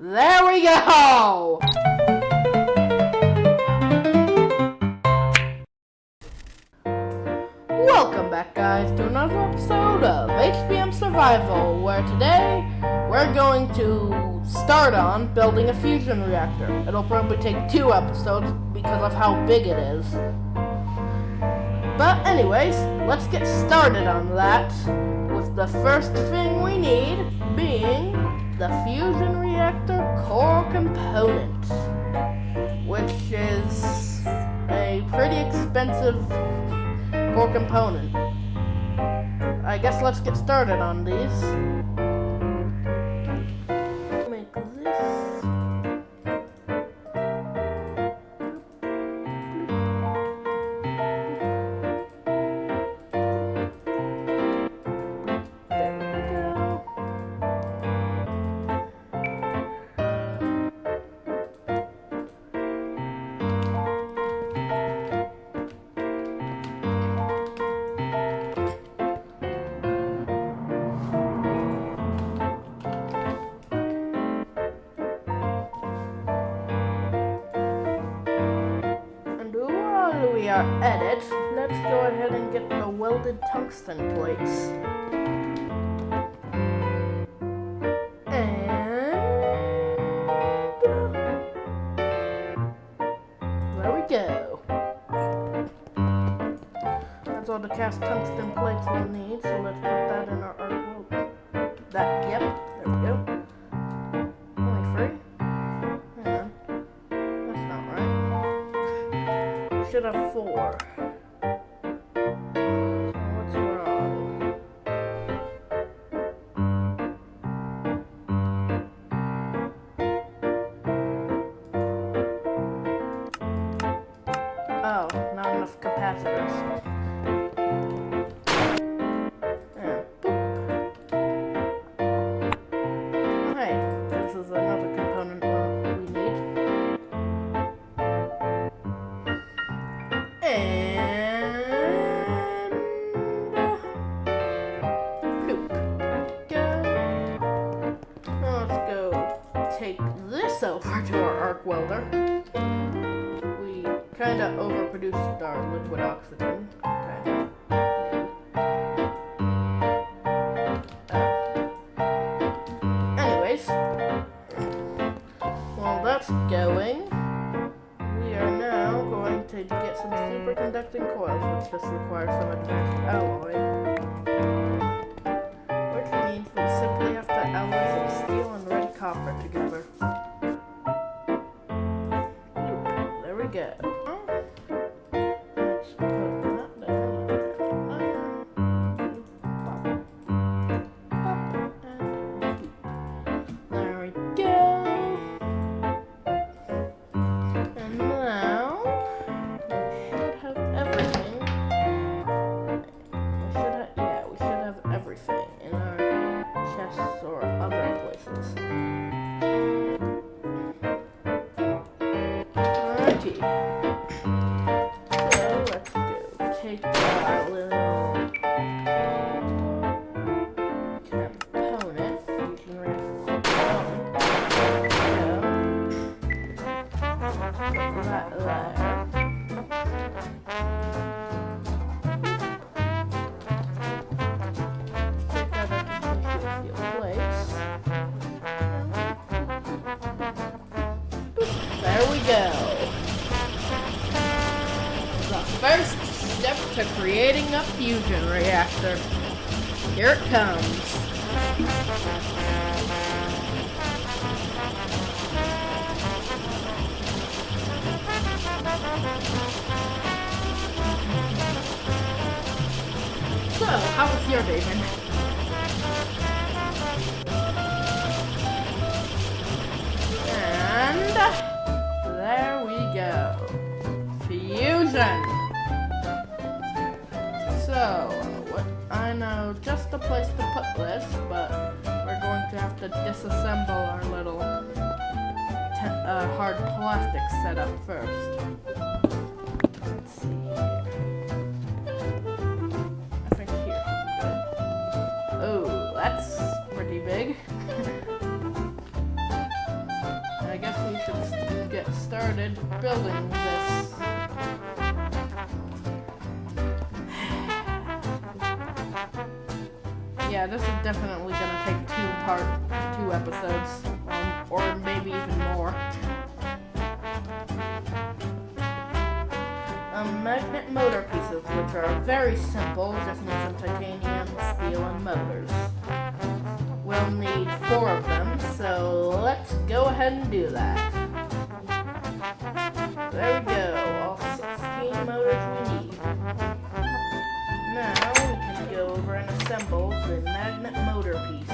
There we go! Welcome back, guys, to another episode of HBM Survival, where today we're going to start on building a fusion reactor. It'll probably take 2 episodes because of how big it is. But anyways, let's get started on that with the first thing we need being the fusion reactor core component, which is a pretty expensive core component. I guess let's get started on these. Make this. There we go. We are at it. Let's go ahead and get the welded tungsten plates. And there we go. That's all the cast tungsten plates we'll need, so let's put that in our arc weld. Yep, there we go. Only 3? Hang on. That's not right. Should have 4. What's wrong? Oh, not enough capacitors. And boop. Oh, hey, this is another component we need. And poop. Go. Now let's go take this over to our arc welder. We kind of overproduced our liquid oxygen. Kinda. Anyways, while that's going, we are now going to get some superconducting coils, which just requires some advanced alloy. Which means we simply have to alloy some steel and red copper together. There we go. Let's put that there. There we go. And now we should have everything. We should have everything in our chests or other places. Alrighty. So let's go take our little component, fusion reactor component. Put that there. Take out our continuous steel plates. There we go. The first step to creating a fusion reactor. Here it comes. So, how was your day, man? And there we go. Fusion. So, I know just the place to put this, but we're going to have to disassemble our little hard plastic setup first. Let's see here. I think here. Good. Oh, that's pretty big. started building this. Yeah, this is definitely gonna take two episodes, or maybe even more. Magnet motor pieces, which are very simple, just need some titanium, steel, and motors. We'll need 4 of them, so let's go ahead and do that. There we go, all 16 motors we need. Now we can go over and assemble the magnet motor pieces.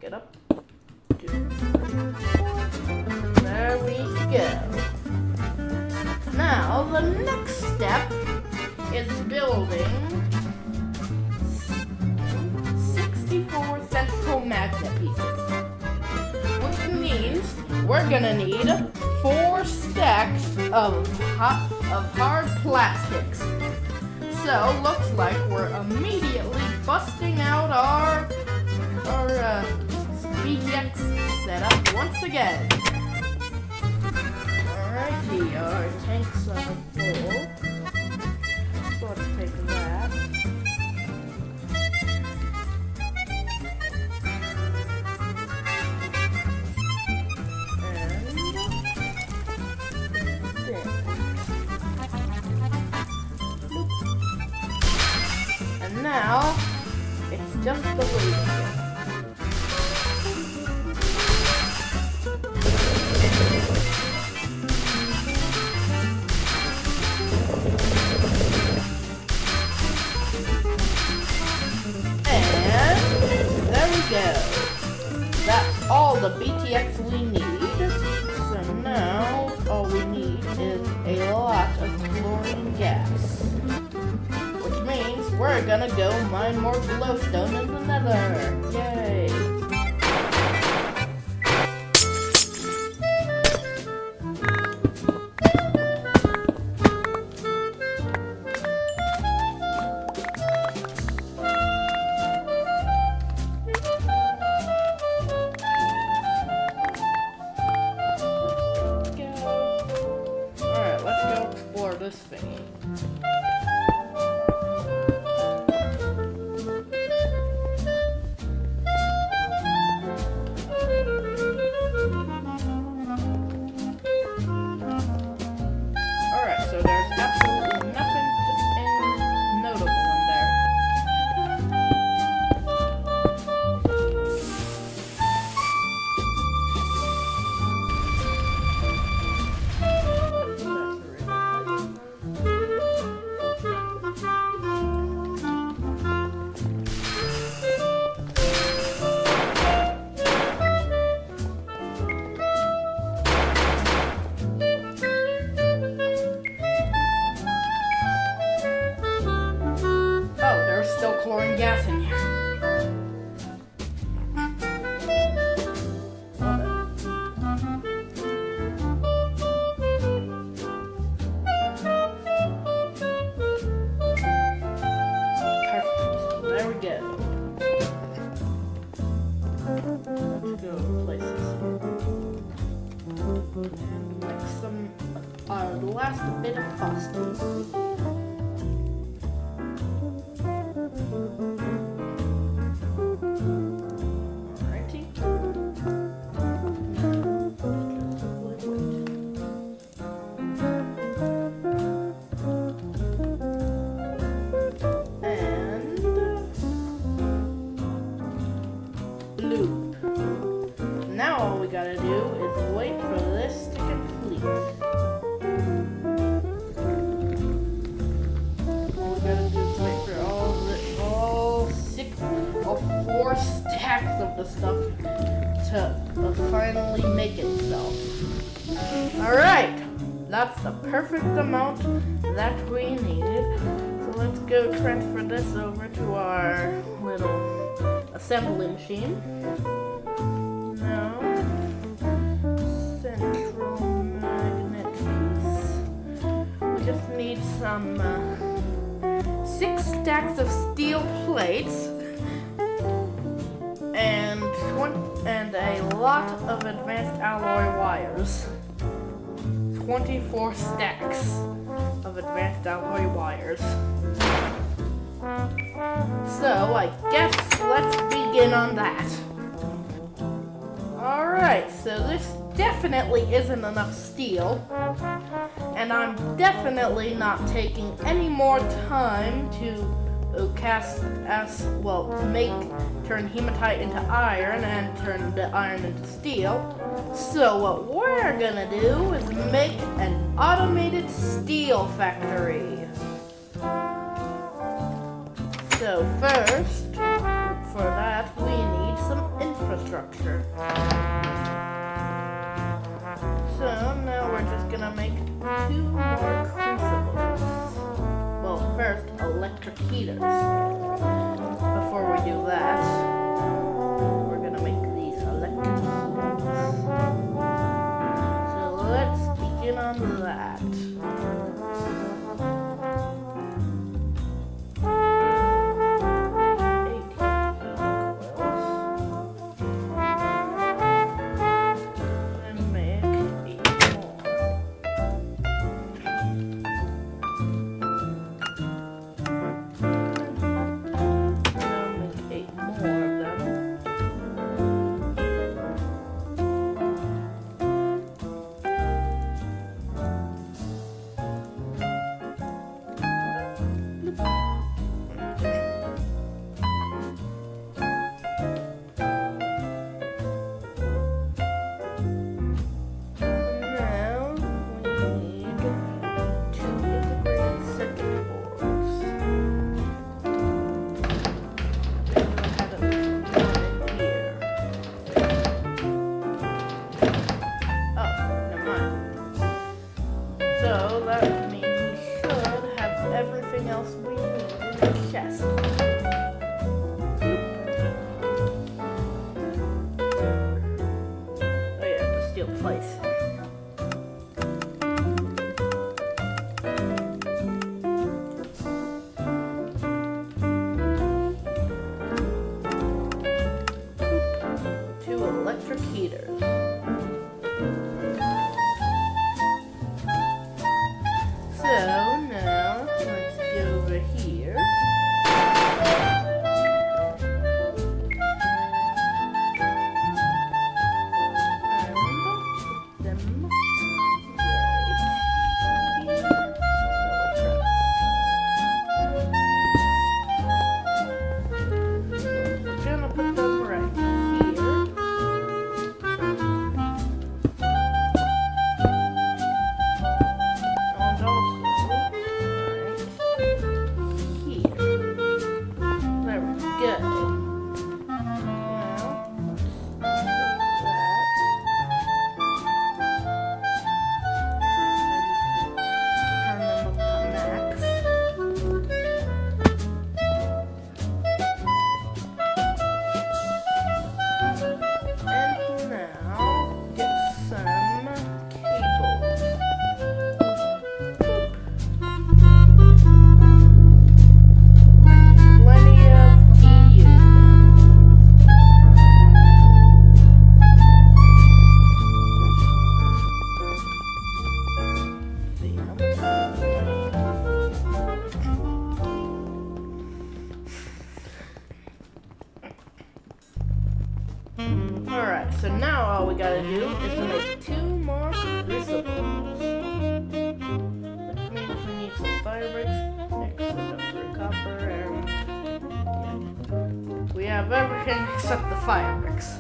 Get up. 2, 3, 4. There we go. Now the next step is building 64 central magnet pieces, which means we're gonna need 4 stacks of hard plastics. So looks like we're immediately busting out our BTX setup once again. Alrighty, our tanks are full. So let's take that. And now it's just the waiting game. That's all the BTX we need. So now all we need is a lot of chlorine gas, which means we're gonna go mine more glowstone in the nether. Yay! This thing. Alright, so there's absolutely nothing notable in there. Chlorine gas in here. Perfect. There we go. Let's go places. Like some last bit of frosting. Now all we gotta do is wait for this to complete. All we gotta do is wait for all 4 stacks of the stuff to finally make itself. Alright, that's the perfect amount that we needed. So let's go transfer this over to our little assembly machine. Now, central magnet piece. We just need some 6 stacks of steel plates and a lot of advanced alloy wires. 24 stacks of advanced alloy wires. So I guess let's begin on that. Alright, so this definitely isn't enough steel, and I'm definitely not taking any more time to turn hematite into iron and turn the iron into steel. So what we're gonna do is make an automated steel factory. So first, for that, we need some infrastructure. So now we're just gonna make 2 more crucibles. Well, first, electric heaters. Before we do that, we're gonna make these electric heaters. So let's begin on that. So that means we should have everything else we need in the chest. Oh yeah, the steel plates. Two electric heaters. So now, let's go over here. And them we're gonna put them right here. And also Alright, so now all we gotta do is make 2 more crucibles. Which means we need some fire bricks, extra copper, and yeah. We have everything except the fire bricks.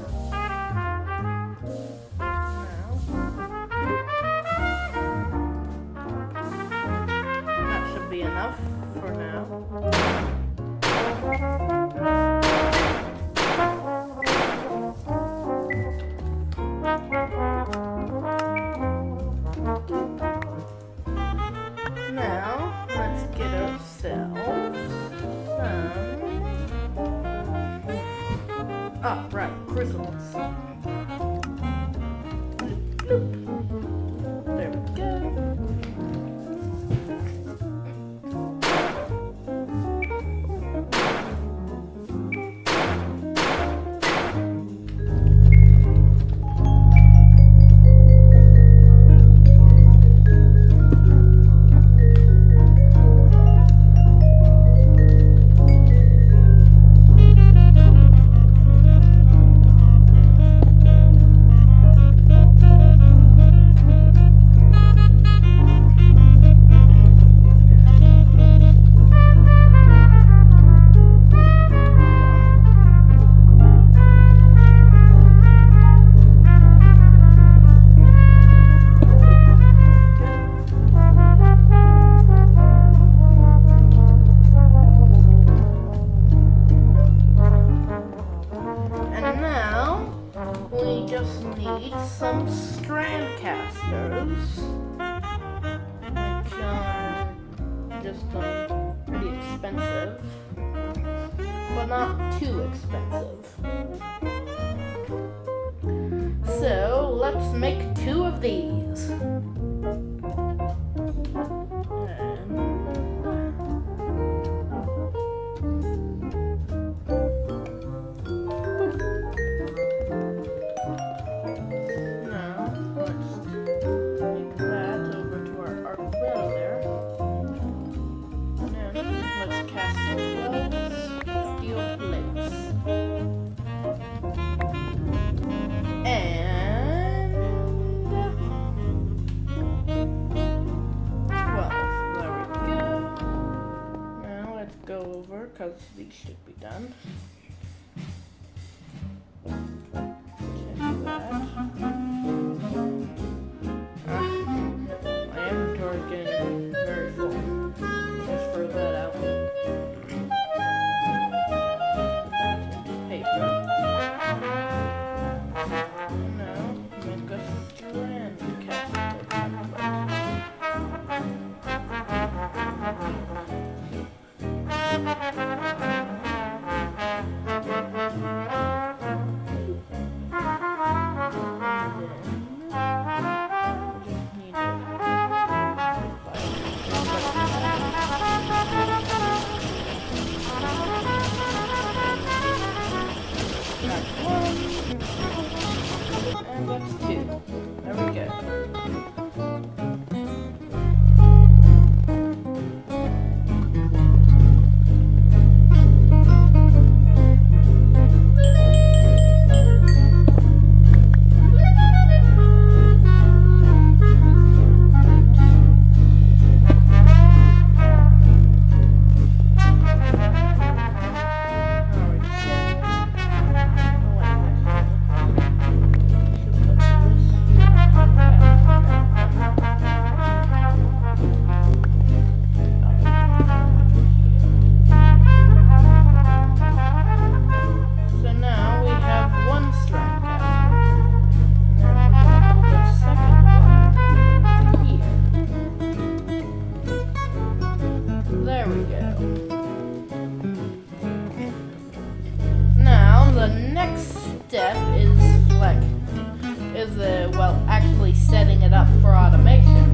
That should be enough for now. Ah, right, crucibles. There we go. Need some strand casters, which are just pretty expensive, but not too expensive. So let's make 2 of these. Because these should be done. Check that. My inventory is getting very full. Just throw that out. Paper. Now, make a strand caster template. And that's 2. There we go. Actually setting it up for automation,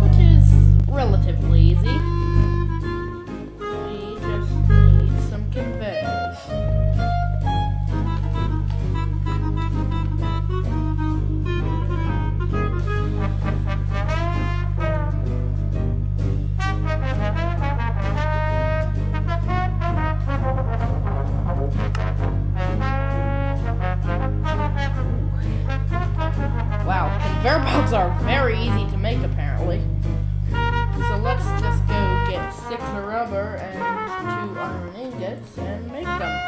which is relatively easy. We just need some conveyors. Conveyor belts are very easy to make, apparently. So let's just go get 6 rubber and 2 iron ingots and make them.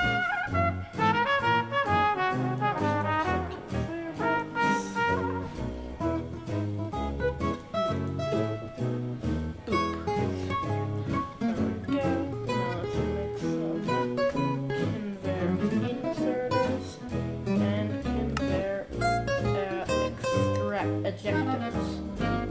Ejectors.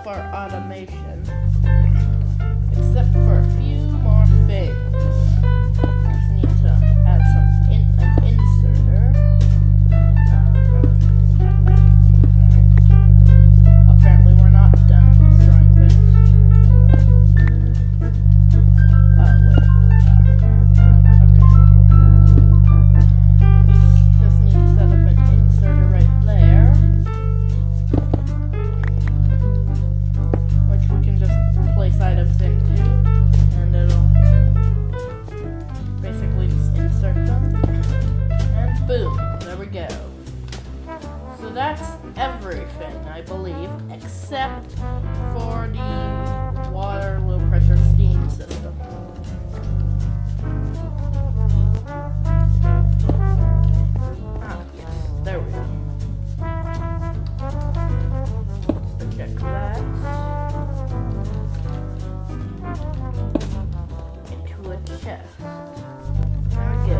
up our automation, except for a few more things. Just need to add an inserter. Apparently we're not done destroying things. Oh, wait. Okay. Just need to set up an inserter right there, which we can just place items into, and it'll basically just insert them, and boom, there we go. So that's everything, I believe, except for the water low pressure steam system. Ah, yes, there we go. Let's check that into a chest. There we go.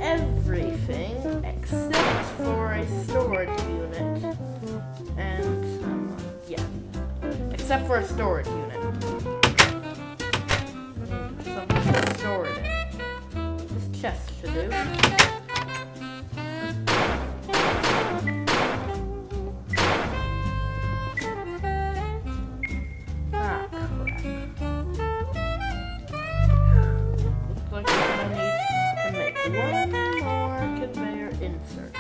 Everything except for a storage unit, and yeah, except for a storage unit. Something to store it in. This chest should do. Ah, crap. Looks like we're gonna need to make one more conveyor insert.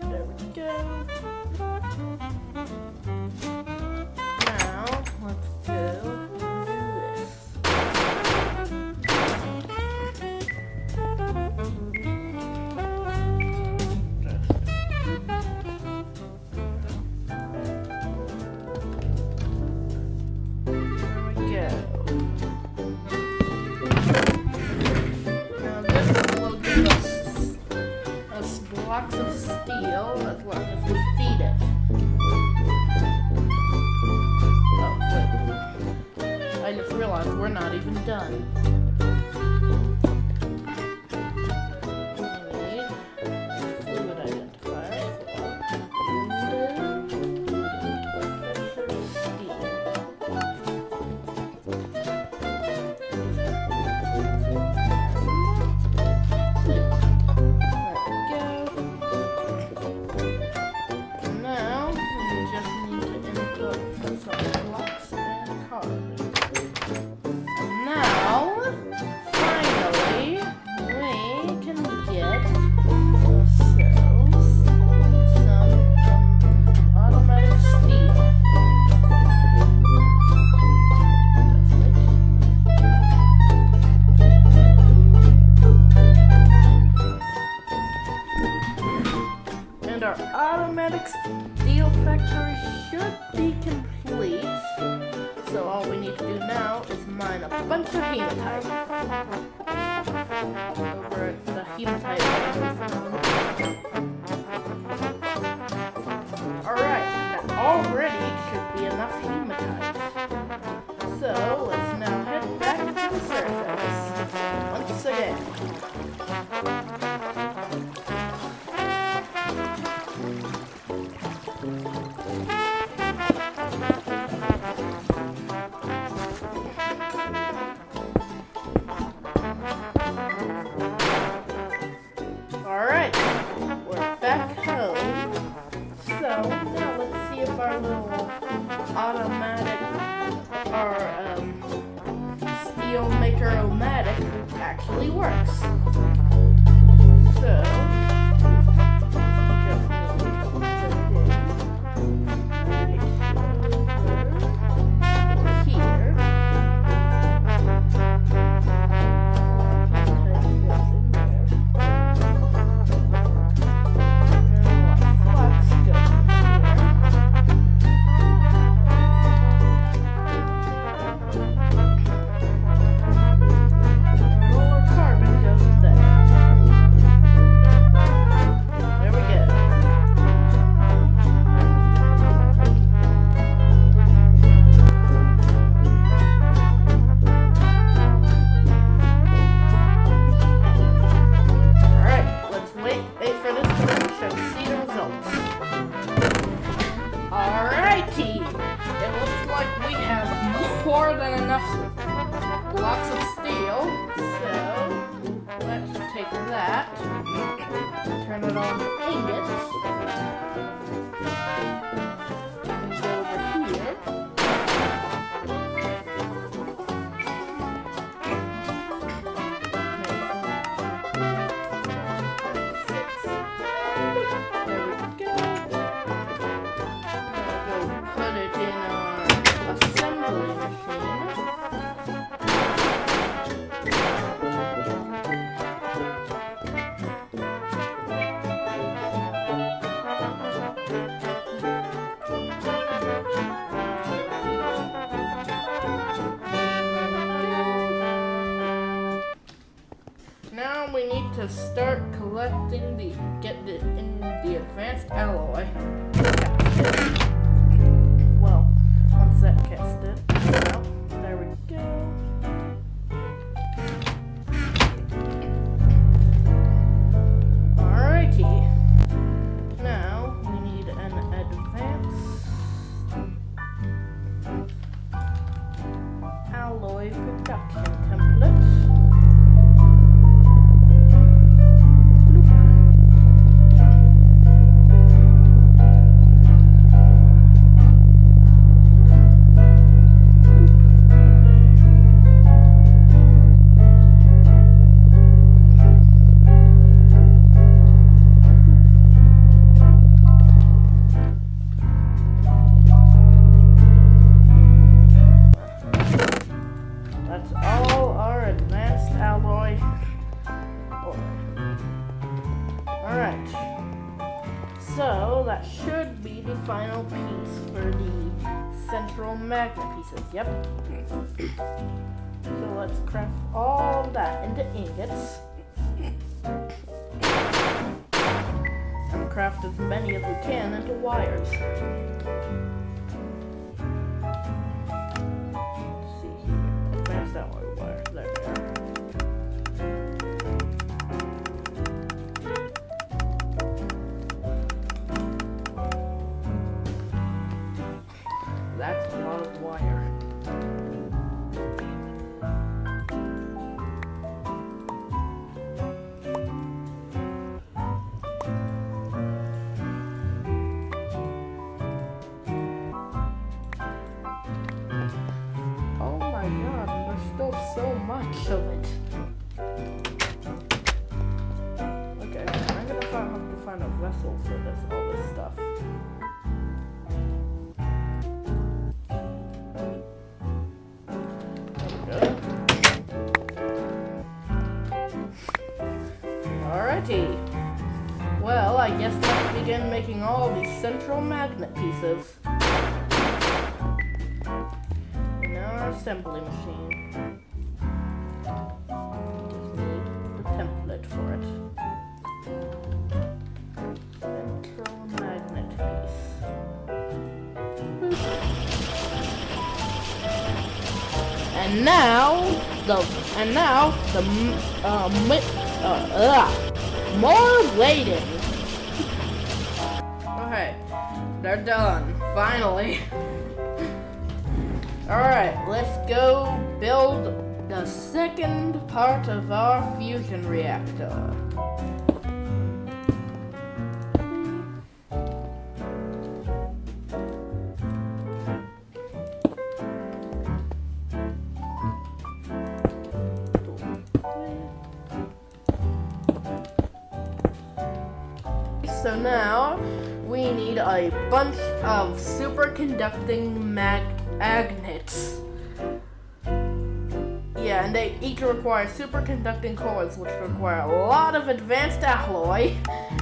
There we go. Now, let's do this. Blocks of steel as long as we feed it. Oh, wait. I just realized we're not even done. We need a fluid identifier automatic steel factory should be complete. So all we need to do now is mine a bunch of hematite over at the hematite mine. Alright, that already should be enough hematite. So let's now head back to the surface. in. Alright, we're back home. So now let's see if our little automatic, our steel maker-o-matic actually works. So more than enough blocks of steel, so let's take that, turn it on to ingots, and go over here. There we go. Go put it in our assembly machine. Now we need to start collecting get in the advanced alloy. Well, once that gets it, well, there we go. Alrighty. Now we need an advanced alloy production template. That's all our advanced alloy. Alright. So that should be the final piece for the central magnet pieces. Yep. So let's craft all that into ingots. And craft as many as we can into wires. That way wire. There we are. That's a lot of wire. Oh my god. Still so much of it. Okay, I'm gonna have to find a vessel for all this stuff. There we go. Alrighty. Well, I guess let's begin making all these central magnet pieces. In our assembly machine. Template for it. Central magnet piece. And now the And now, more waiting. Okay, they're done, finally. Alright, let's go build the second part of our fusion reactor. So now, we need a bunch of superconducting magnets. Yeah, and they each require superconducting cores, which require a lot of advanced alloy,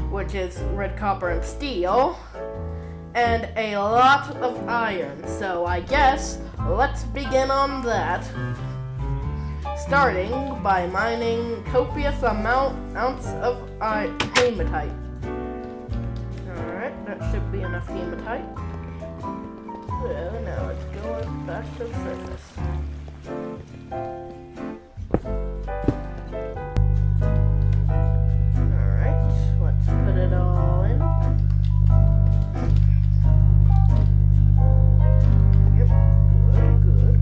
which is red, copper, and steel, and a lot of iron. So I guess, let's begin on that. Starting by mining copious amounts of hematite. That should be enough hematite. So now let's go back to the surface. Alright, let's put it all in. Yep, good.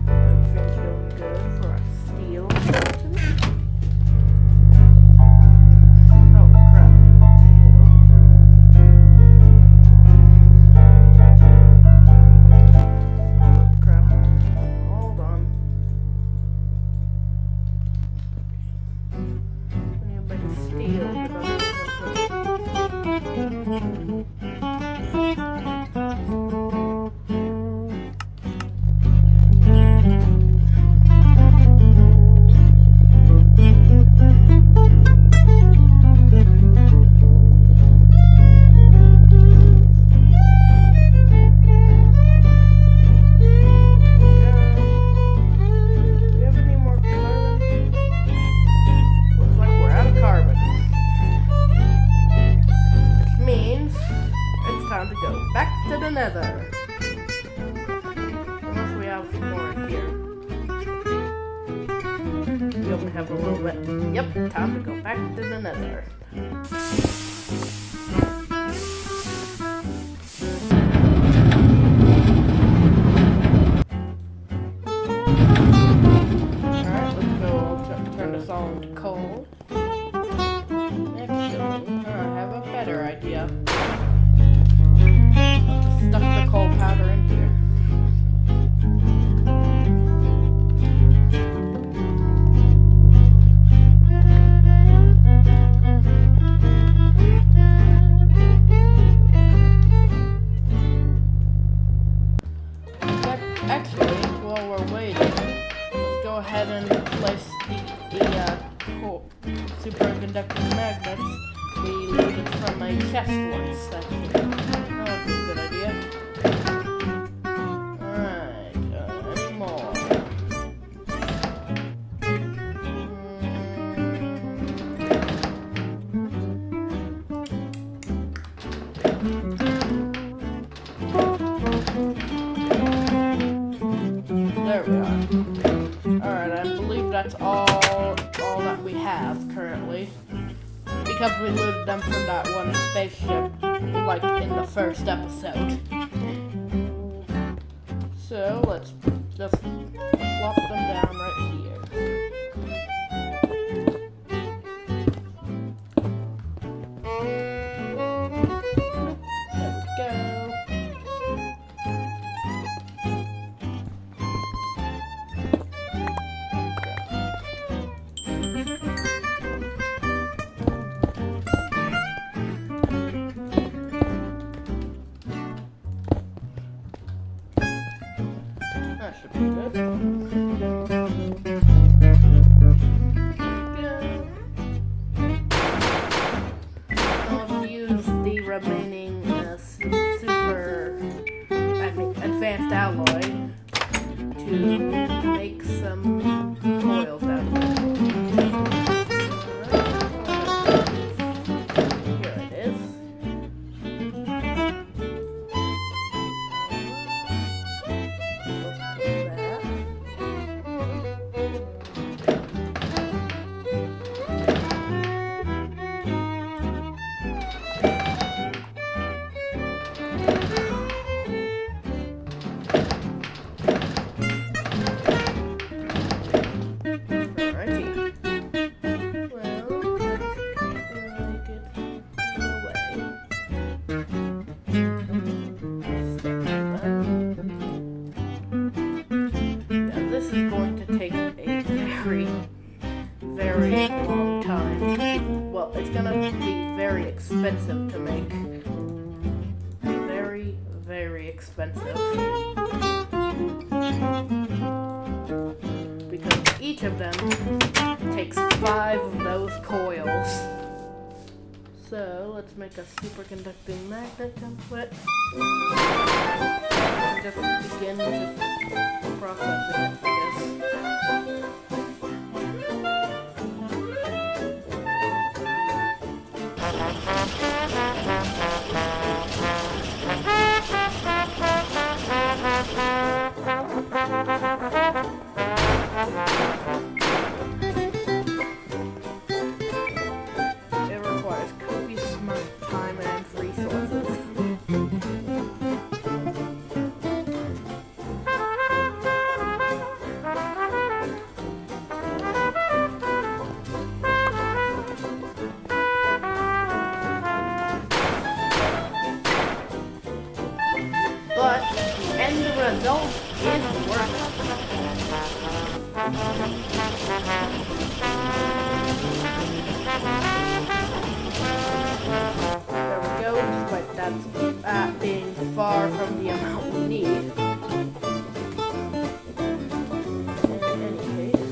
Everything's going good for our steel skeleton. Nether. Unless we have more in here. We only have a little bit. Yep, time to go back to the Nether. Alright, let's go turn this all into coal. Actually, I have a better idea. Stuff the coal powder in here. Actually, while we're waiting, let's go ahead and place the superconducting magnets we looted from a chest once. That would be a good idea. Alright, any more? There we are. Alright, I believe that's all that we have currently. Because we looted them from that one spaceship, like in the first episode. So let's just plop them down right here. There we go. That should be good. very, very long time. Well, it's gonna be very expensive to make. Very, very expensive. Because each of them takes 5 of those coils. So let's make a superconducting magnet template. Just begin just processing it, I guess. It requires copious amount of time and resources. But the end result is worth it. There we go, despite that being far from the amount we need. In any case,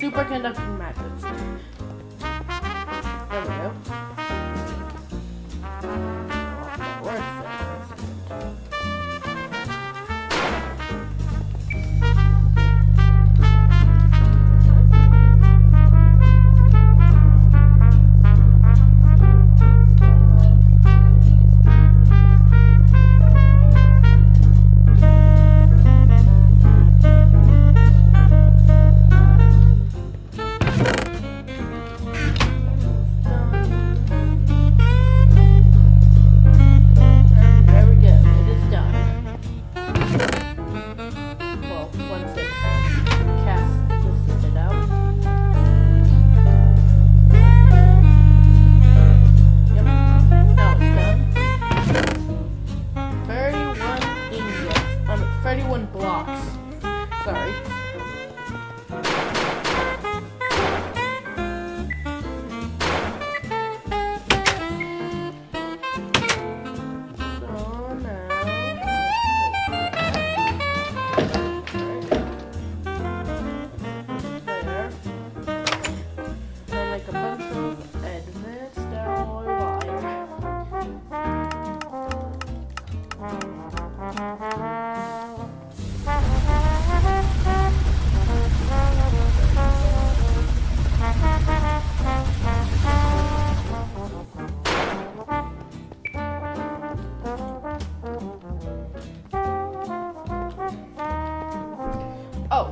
superconducting magnets. There we go.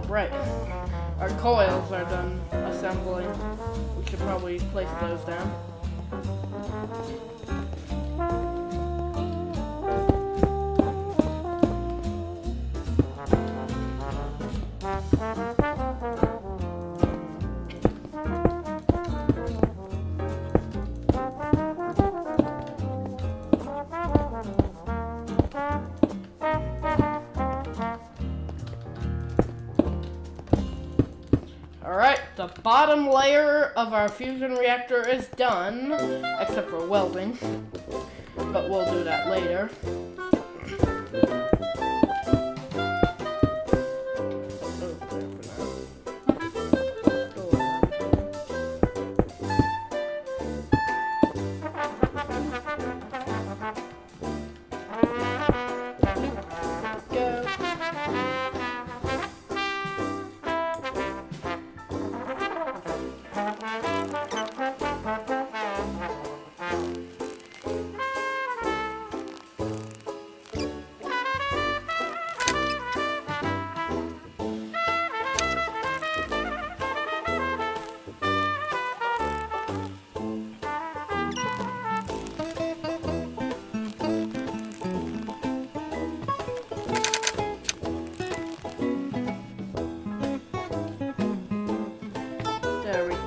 right. Our coils are done assembling. We should probably place those down. Alright, the bottom layer of our fusion reactor is done, except for welding, but we'll do that later.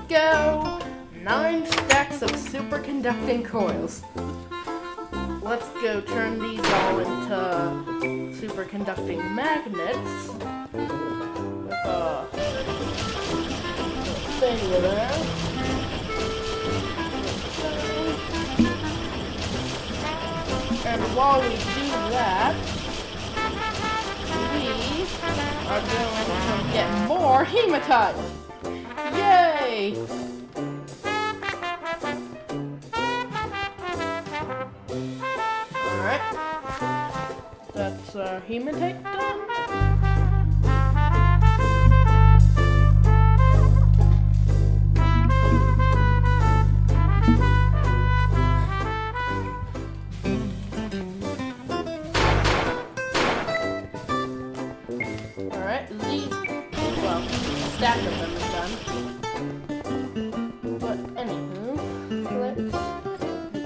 Go! 9 stacks of superconducting coils. Let's go turn these all into superconducting magnets with a thing there. And while we do that, we are going to get more hematite. Yay! Alright. That's hematite done. Alright, these, well, a stack of them is done. But anywho, let's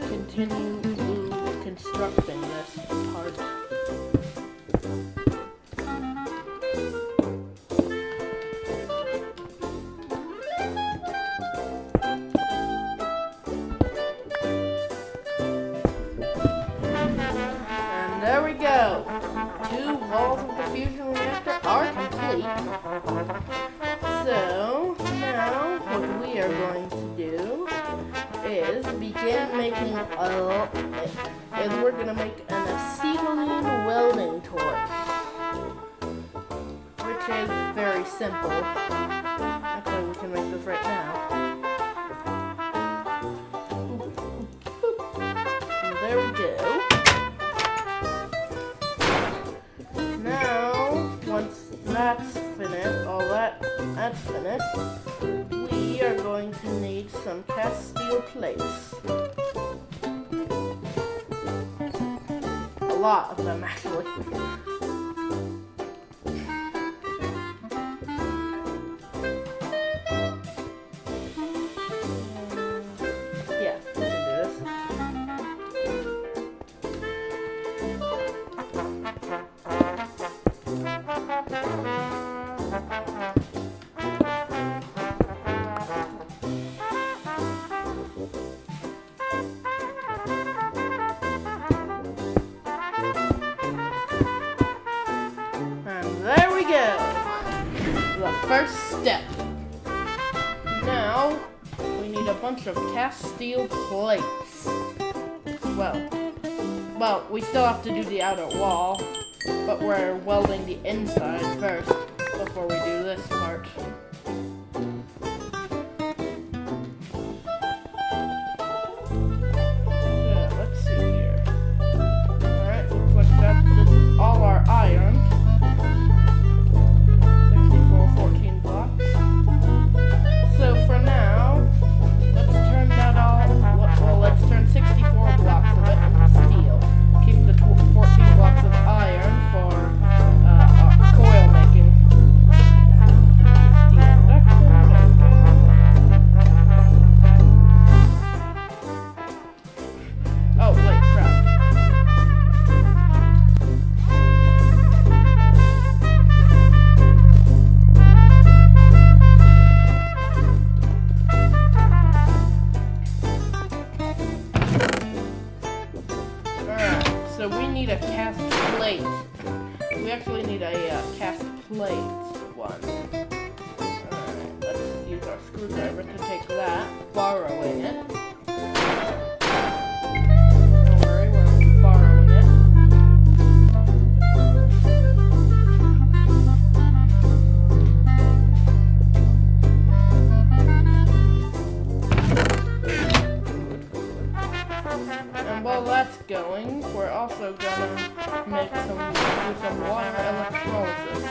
continue constructing this part. And there we go. 2 walls of the fusion reactor are complete. So now what we are going to do is begin making we're going to make an acetylene welding torch, which is very simple. Actually, we can make this right now. And there we go. Now, once that's finished, that's finished, we are going to need some cast steel plates. A lot of them, actually. Yeah, we can do this. There we go! The first step. Now, we need a bunch of cast steel plates. Well, we still have to do the outer wall, but we're welding the inside first before we do this part. Yeah, let's see here. Alright, looks like this is all our iron. 14 blocks. So for now, let's turn that all, well, let's turn 64 blocks of it into steel. Keep the 14 blocks of iron for coil making. So we need a cast plate. We actually need a cast plate one. Alright, let's use our screwdriver to take that, borrowing it. Don't worry, we're only borrowing it. And while that's going, we're also gonna do some water electrolysis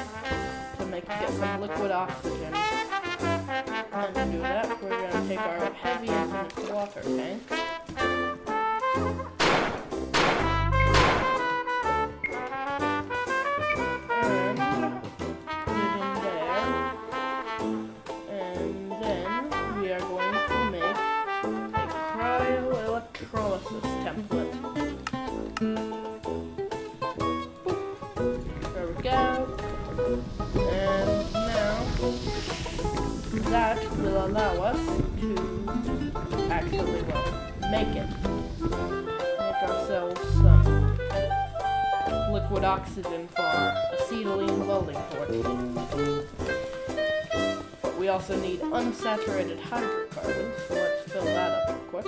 to get some liquid oxygen. And to do that, we're gonna take our heavy infinite water tank. And put it in there. And then we are going to make a cryo-electrolysis template. There we go. And now that will allow us to actually, make ourselves some liquid oxygen for our acetylene welding torch. But we also need unsaturated hydrocarbons, so let's fill that up real quick.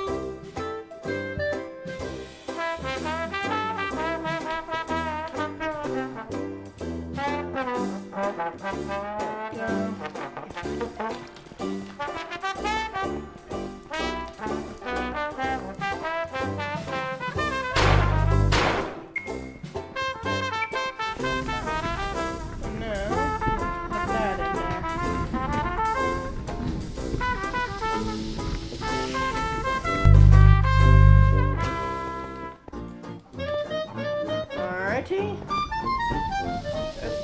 Let's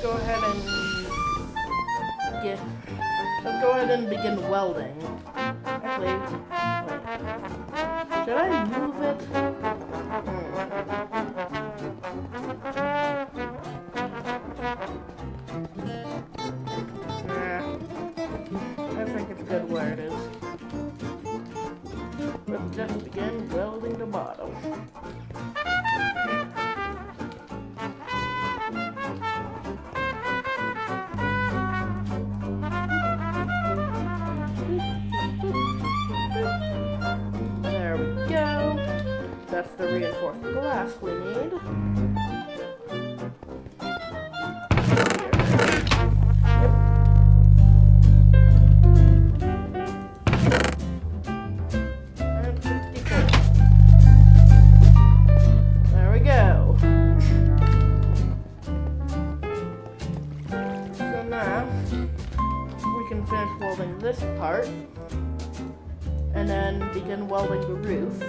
go ahead and begin welding. Actually, wait. Should I move it? Nah. I think it's good where it is. Let's just begin welding the bottom. That's the reinforced glass we need. Yep. And 64. There we go. So now we can finish welding this part and then begin welding the roof.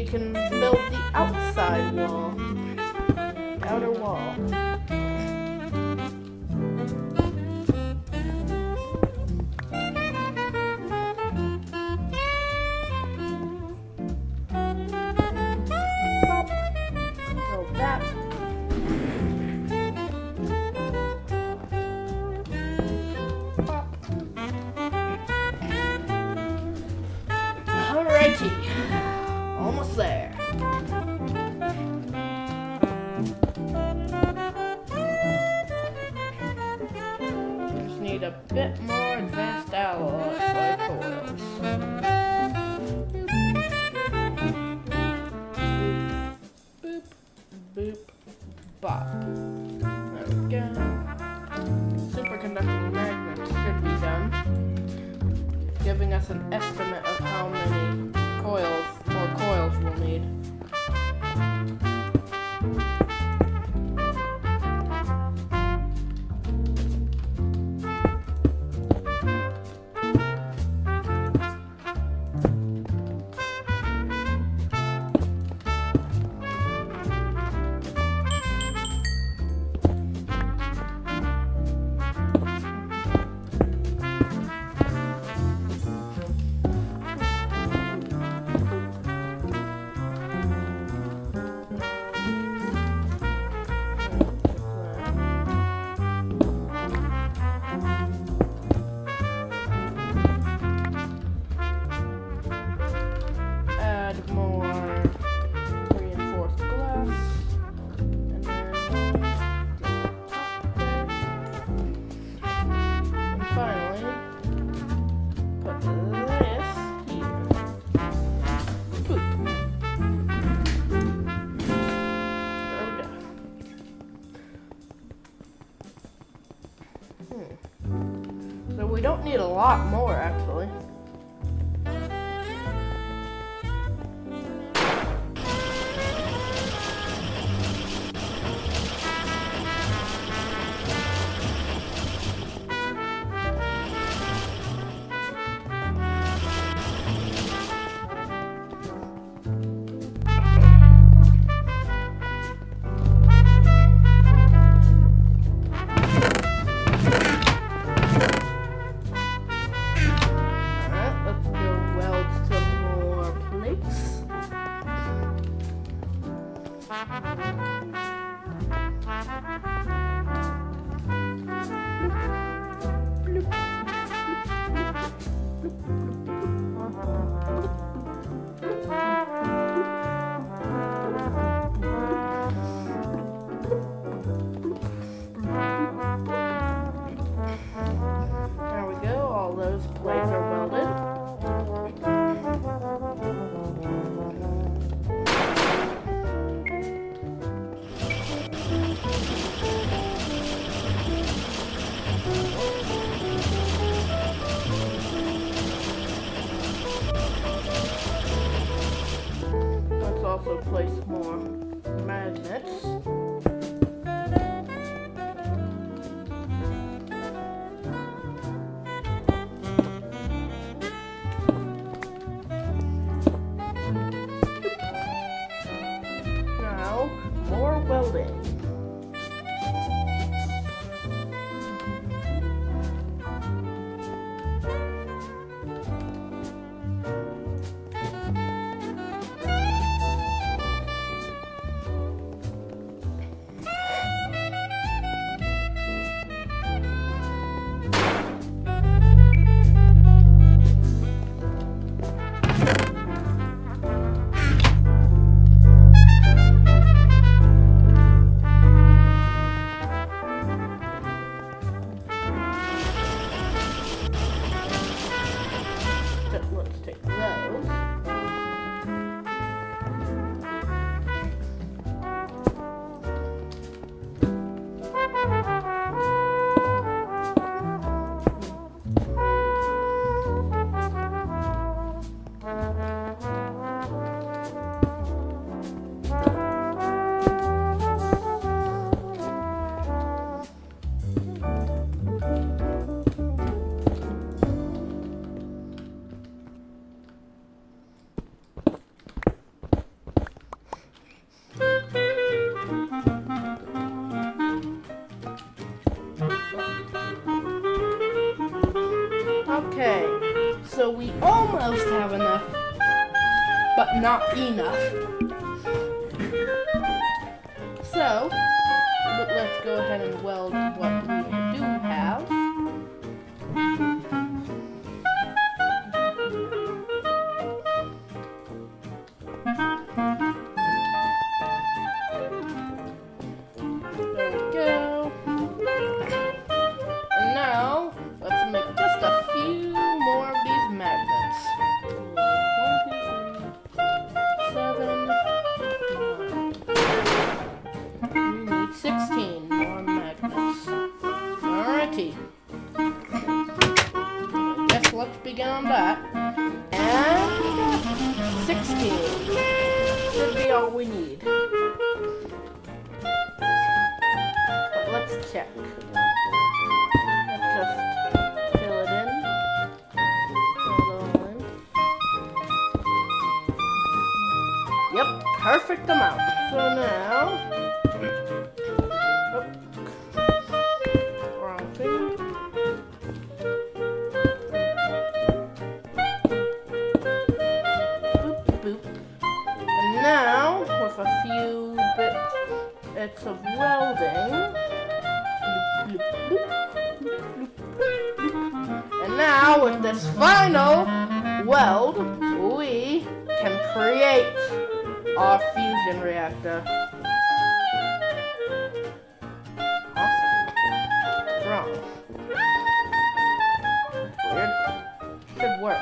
Can build the outside wall, the outer wall. Build that. Alrighty. Almost there. Just need a bit more advanced alloy coils. Boop, boop, bop. There we go. Superconductor an estimate of how many coils we'll need. So we don't need a lot more, actually. Also place more magnets. Now, more welding. Let's take those. Okay, so we almost have enough, but not enough. So, let's go ahead and weld what we do have. There we go. And now, let's make just a few more of these magnets. 1, 2, 3, 7, 9. We need 16 more magnets. check. Let's just fill it in. Hold on. Yep, perfect amount. So now, wrong thing. Boop. And now, with a few bits of welding, and now with this final weld, we can create our fusion reactor. Huh? What's wrong? Weird. Should work.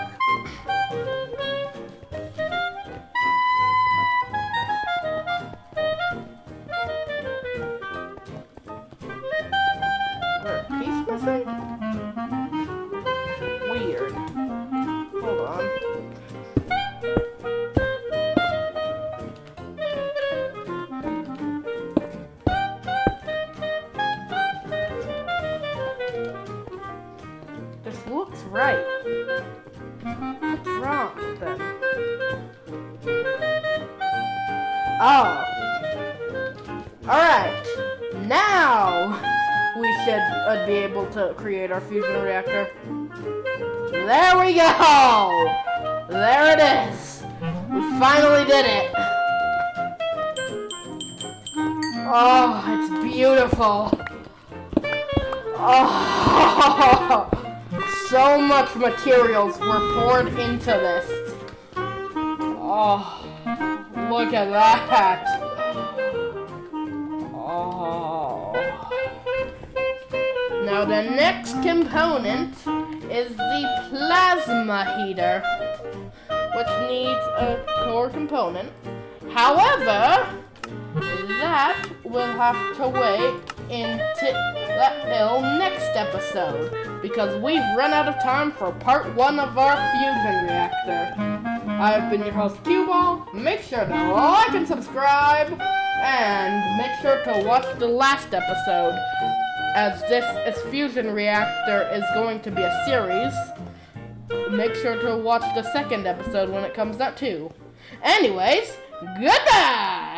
Weird. Hold on. This looks right. What's wrong then? Oh. Alright. Now we should be able to create our fusion reactor. There we go! There it is! We finally did it! Oh, it's beautiful! Oh, so much materials were poured into this. Oh, look at that! Now the next component is the plasma heater, which needs a core component. However, that will have to wait until next episode, because we've run out of time for part 1 of our fusion reactor. I've been your host, Q-Ball. Make sure to like and subscribe, and make sure to watch the last episode, as this fusion reactor is going to be a series. Make sure to watch the second episode when it comes out too. Anyways, goodbye!